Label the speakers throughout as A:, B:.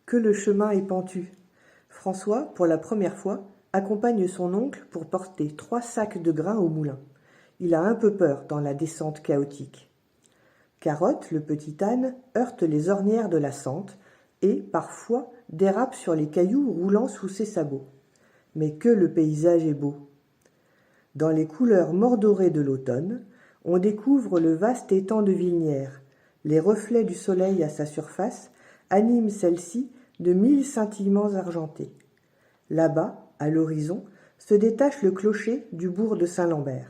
A: Que le chemin est pentu. François, pour la première fois, accompagne son oncle pour porter 3 sacs de grains au moulin. Il a un peu peur dans la descente chaotique. Carotte, le petit âne, heurte les ornières de la sente et, parfois, dérape sur les cailloux roulant sous ses sabots. Mais que le paysage est beau! Dans les couleurs mordorées de l'automne, on découvre le vaste étang de Vilnières. Les reflets du soleil à sa surface animent celle-ci de 1000 scintillements argentés. Là-bas, à l'horizon, se détache le clocher du bourg de Saint-Lambert.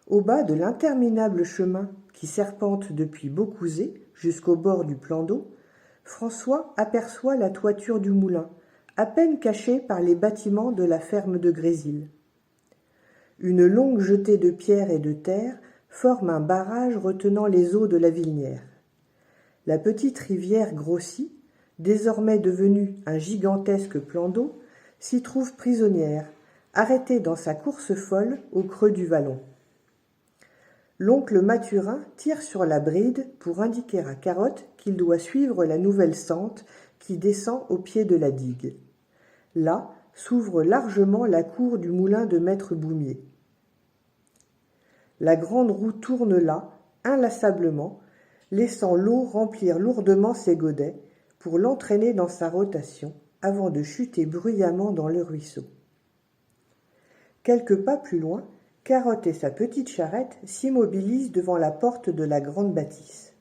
A: Au bas de l'interminable chemin qui serpente depuis Beaucouzé jusqu'au bord du plan d'eau, François aperçoit la toiture du moulin, à peine cachée par les bâtiments de la ferme de Grésil. Une longue jetée de pierres et de terre forme un barrage retenant les eaux de la Vilnière. La petite rivière grossit, désormais devenue un gigantesque plan d'eau, s'y trouve prisonnière, arrêtée dans sa course folle au creux du vallon. L'oncle Mathurin tire sur la bride pour indiquer à Carotte qu'il doit suivre la nouvelle sente qui descend au pied de la digue. Là s'ouvre largement la cour du moulin de maître Boumier. La grande roue tourne là, inlassablement, laissant l'eau remplir lourdement ses godets pour l'entraîner dans sa rotation avant de chuter bruyamment dans le ruisseau. Quelques pas plus loin, Carotte et sa petite charrette s'immobilisent devant la porte de la grande bâtisse.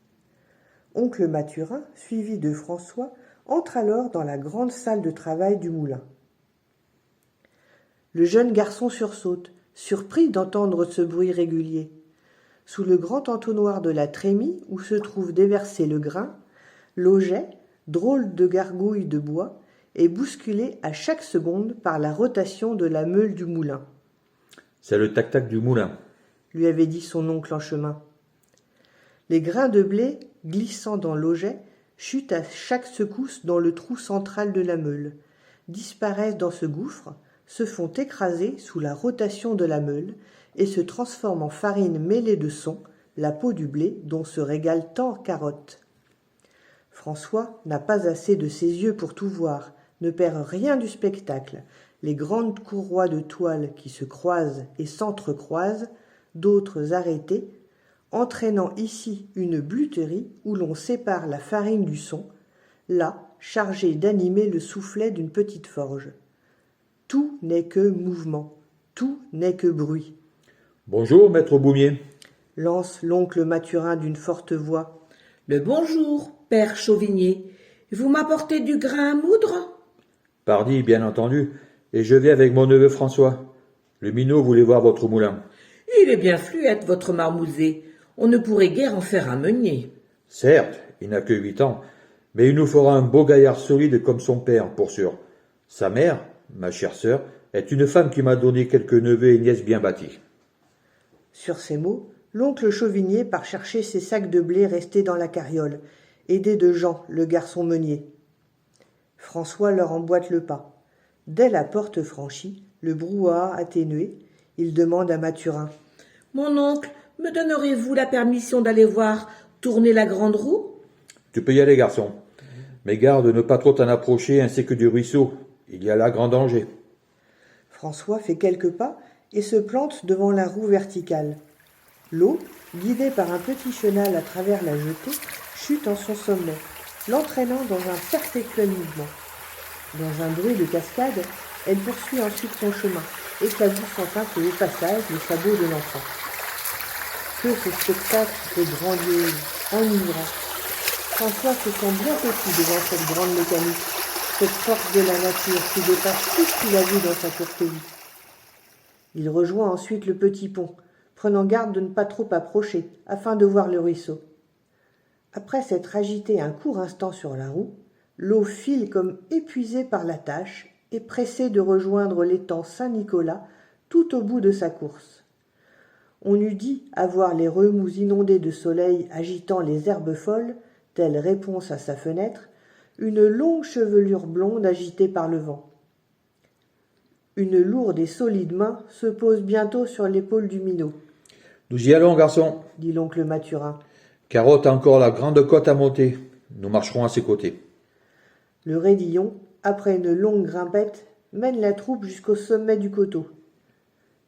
A: Oncle Mathurin, suivi de François, entre alors dans la grande salle de travail du moulin. Le jeune garçon sursaute, surpris d'entendre ce bruit régulier. Sous le grand entonnoir de la trémie où se trouve déversé le grain, l'auget, drôle de gargouille de bois, est bousculé à chaque seconde par la rotation de la meule du moulin.
B: « C'est le tac-tac du moulin »,
A: lui avait dit son oncle en chemin. Les grains de blé, glissant dans l'auget, chutent à chaque secousse dans le trou central de la meule, disparaissent dans ce gouffre, se font écraser sous la rotation de la meule et se transforment en farine mêlée de son, la peau du blé dont se régale tant Carotte. François n'a pas assez de ses yeux pour tout voir, ne perd rien du spectacle. Les grandes courroies de toile qui se croisent et s'entrecroisent, d'autres arrêtées, entraînant ici une bluterie où l'on sépare la farine du son, là chargée d'animer le soufflet d'une petite forge. Tout n'est que mouvement, tout n'est que bruit.
B: « Bonjour, maître Boumier !»
A: lance l'oncle Mathurin d'une forte voix.
C: « Le bonjour, père Chauvigné. Vous m'apportez du grain à moudre ?»
B: « Pardi, bien entendu, et je vais avec mon neveu François. Le minot voulait voir votre moulin. »«
C: Il est bien fluette, votre marmousé. On ne pourrait guère en faire un meunier. »«
B: Certes, il n'a que 8 ans, mais il nous fera un beau gaillard solide comme son père, pour sûr. Sa mère, ma chère sœur, est une femme qui m'a donné quelques neveux et nièces bien bâtis. »
A: Sur ces mots, l'oncle Chauvigné part chercher ses sacs de blé restés dans la carriole, aidé de Jean, le garçon meunier. François leur emboîte le pas. Dès la porte franchie, le brouhaha atténué, il demande à Mathurin.
C: « Mon oncle, me donnerez-vous la permission d'aller voir tourner la grande roue ?»«
B: Tu peux y aller, garçon. Mais garde de ne pas trop t'en approcher ainsi que du ruisseau. Il y a là grand danger. »
A: François fait quelques pas et se plante devant la roue verticale. L'eau, guidée par un petit chenal à travers la jetée, chute en son sommet, l'entraînant dans un perpétuel mouvement. Dans un bruit de cascade, elle poursuit ensuite son chemin, éclaboussant un peu au passage le sabot de l'enfant. Que ce spectacle est grandiose, enivrant. François se sent bien petit devant cette grande mécanique, cette force de la nature qui dépasse tout ce qu'il a vu dans sa courte vie. Il rejoint ensuite le petit pont, prenant garde de ne pas trop approcher, afin de voir le ruisseau. Après s'être agité un court instant sur la roue, l'eau file comme épuisée par la tâche et pressée de rejoindre l'étang Saint-Nicolas tout au bout de sa course. On eût dit avoir les remous inondés de soleil agitant les herbes folles, telle réponse à sa fenêtre, une longue chevelure blonde agitée par le vent. Une lourde et solide main se pose bientôt sur l'épaule du minot.
B: « Nous y allons, garçon, »
A: dit l'oncle Mathurin.
B: « Carotte a encore la grande côte à monter. Nous marcherons à ses côtés. »
A: Le raidillon, après une longue grimpette, mène la troupe jusqu'au sommet du coteau.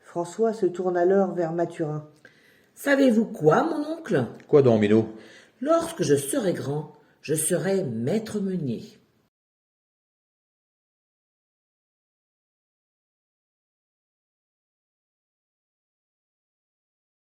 A: François se tourne alors vers Mathurin.
C: Savez-vous quoi, mon oncle?
B: Quoi donc, Minot?
C: Lorsque je serai grand, je serai maître meunier.